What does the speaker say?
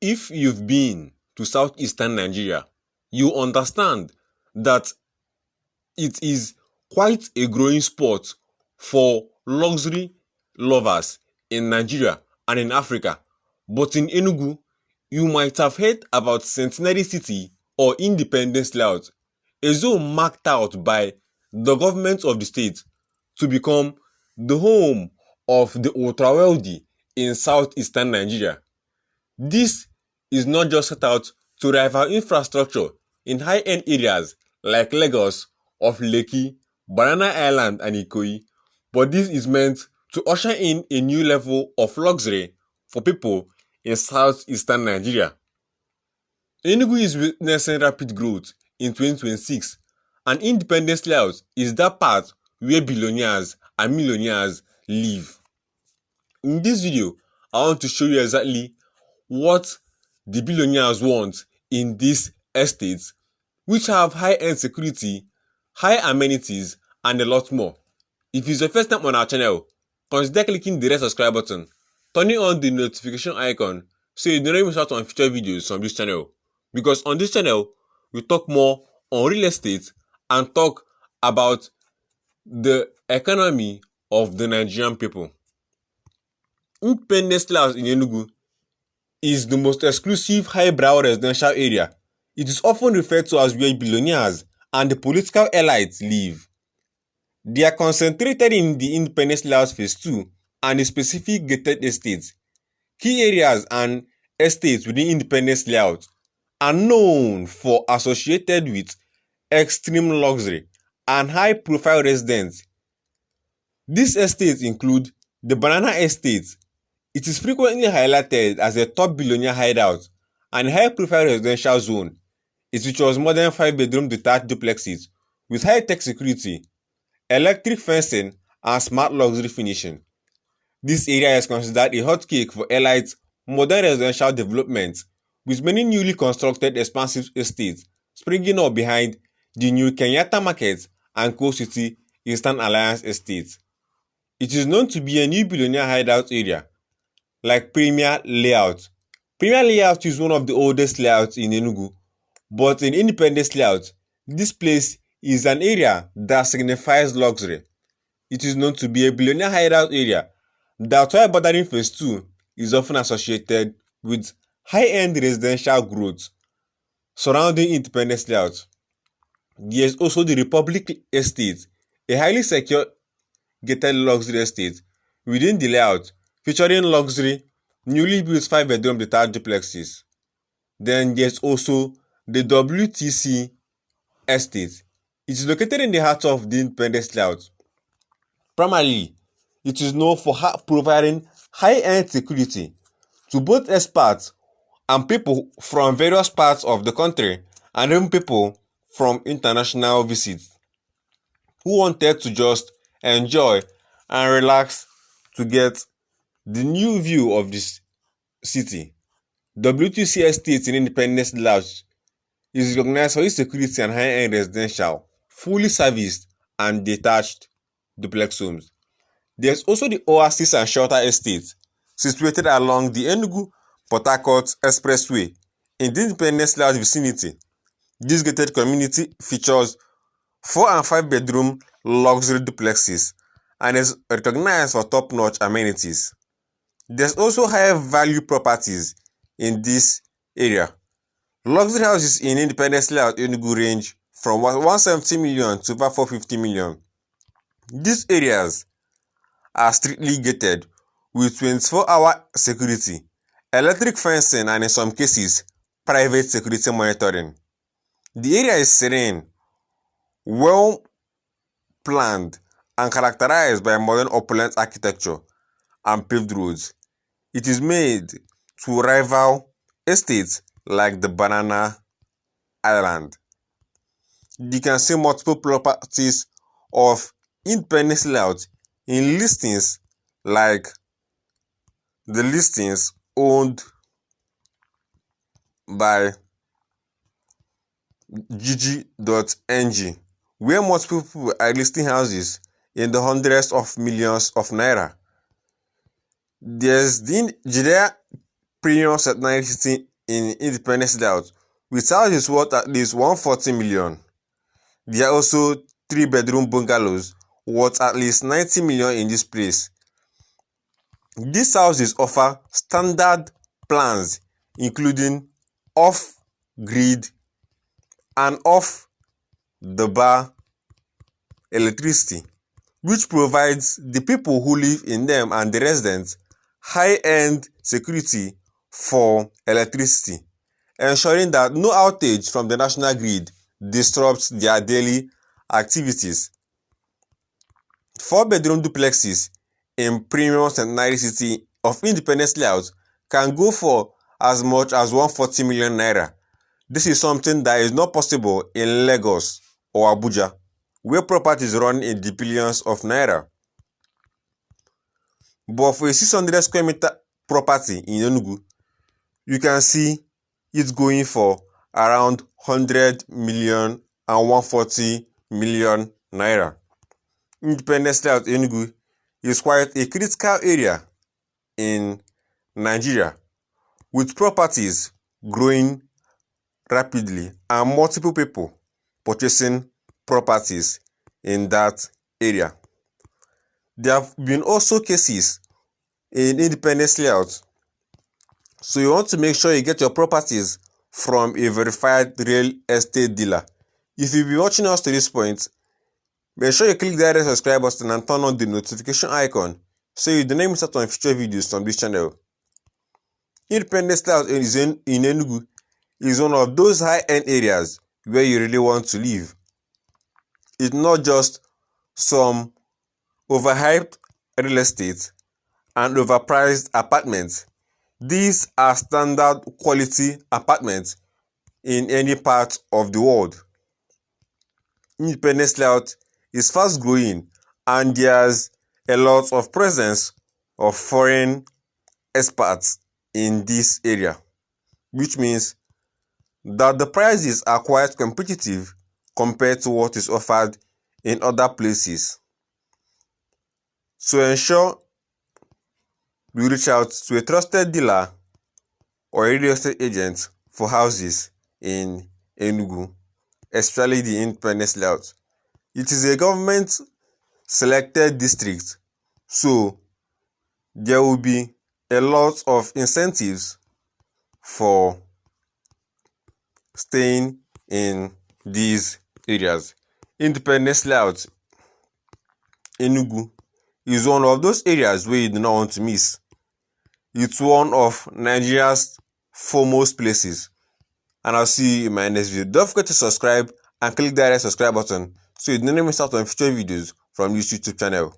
If you've been to southeastern Nigeria, you understand that it is quite a growing sport for luxury lovers in Nigeria and in Africa. But in Enugu, you might have heard about Centenary City or Independence Layout, a zone marked out by the government of the state to become the home of the ultra-wealthy in southeastern Nigeria. This is not just set out to rival infrastructure in high-end areas like Lagos of Lekki, Banana Island and Ikoyi, but this is meant to usher in a new level of luxury for people in southeastern Nigeria. Enugu is witnessing rapid growth in 2026, and Independence Layout is that part where billionaires and millionaires live. In this video, I want to show you exactly what the billionaires want in these estates, which have high-end security, high amenities, and a lot more. If it's your first time on our channel, consider clicking the red subscribe button, turning on the notification icon so you don't miss out on future videos from this channel. Because on this channel, we talk more on real estate and talk about the economy of the Nigerian people. Independence Layout in Enugu is the most exclusive highbrow residential area. It is often referred to as where billionaires and the political elites live. They are concentrated in the Independence Layout Phase 2 and the specific gated estates. Key areas and estates within Independence Layout are known for associated with extreme luxury and high-profile residents. These estates include the Banana Estate. It is frequently highlighted as a top billionaire hideout and high-profile residential zone. It features modern 5-bedroom detached duplexes with high-tech security, electric fencing, and smart luxury finishing. This area is considered a hotcake for elite modern residential development, with many newly constructed expansive estates springing up behind the new Kenyatta Market and Coast City Eastern Alliance Estate. It is known to be a new billionaire hideout area, like Premier Layout. Premier Layout is one of the oldest layouts in Enugu, but in Independence Layout, this place is an area that signifies luxury. It is known to be a billionaire hideout area. That's why bordering Phase 2 is often associated with high-end residential growth surrounding Independence Layout. There is also the Republic Estate, a highly secure gated luxury estate within the layout featuring luxury, newly built 5-bedroom detached duplexes. Then there's also the WTC Estate. It is located in the heart of the Independence Layout. Primarily, it is known for providing high-end security to both expats and people from various parts of the country, and even people from international visits who wanted to just enjoy and relax to get the new view of this city. WTC Estate in Independence Layout is recognized for its security and high-end residential, fully serviced and detached duplex homes. There's also the Oasis and Shelter Estate, situated along the Enugu-Port Harcourt Expressway in the Independence Layout vicinity. This gated community features 4 and 5-bedroom luxury duplexes and is recognized for top-notch amenities. There's also high-value properties in this area. Luxury houses in Independence Layout Enugu range from 170 million to over 450 million. These areas are strictly gated with 24-hour security, electric fencing, and in some cases, private security monitoring. The area is serene, well planned, and characterized by modern opulent architecture and paved roads. It is made to rival estates like the Banana Island. You can see multiple properties of Independence Layout in listings like the listings owned by Gigi.ng, where multiple people are listing houses in the hundreds of millions of naira. There's the Judea Premium Centenary City in Independence Layout, with houses worth at least 140 million. There are also 3-bedroom bungalows worth at least 90 million in this place. These houses offer standard plans including off-grid and off-the-bar electricity, which provides the people who live in them and the residents high-end security for electricity, ensuring that no outage from the national grid disrupts their daily activities. 4-bedroom duplexes in premium centenary city of Independence Layout can go for as much as 140 million naira. This is something that is not possible in Lagos or Abuja, where properties run in the billions of naira. But for a 600 square meter property in Enugu, you can see it going for around 100 million and 140 million naira. Independence Layout Enugu is quite a critical area in Nigeria, with properties growing rapidly and multiple people purchasing properties in that area. There have been also cases in Independence Layout, so you want to make sure you get your properties from a verified real estate dealer. If you've been watching us to this point, make sure you click the red subscribe button and turn on the notification icon so you do not miss out on future videos from this channel. Independence Layout in Enugu is one of those high-end areas where you really want to live. It's not just some overhyped real estate and overpriced apartments. These are standard quality apartments in any part of the world. Independence Layout is fast growing and there's a lot of presence of foreign expats in this area, which means that the prices are quite competitive compared to what is offered in other places. So ensure you reach out to a trusted dealer or a real estate agent for houses in Enugu, especially the Independence Layout. It is a government selected district, so there will be a lot of incentives for staying in these areas. Independence Layout Enugu is one of those areas where you do not want to miss. It's one of Nigeria's foremost places. And I'll see you in my next video. Don't forget to subscribe and click the red subscribe button so you don't miss out on future videos from this YouTube channel.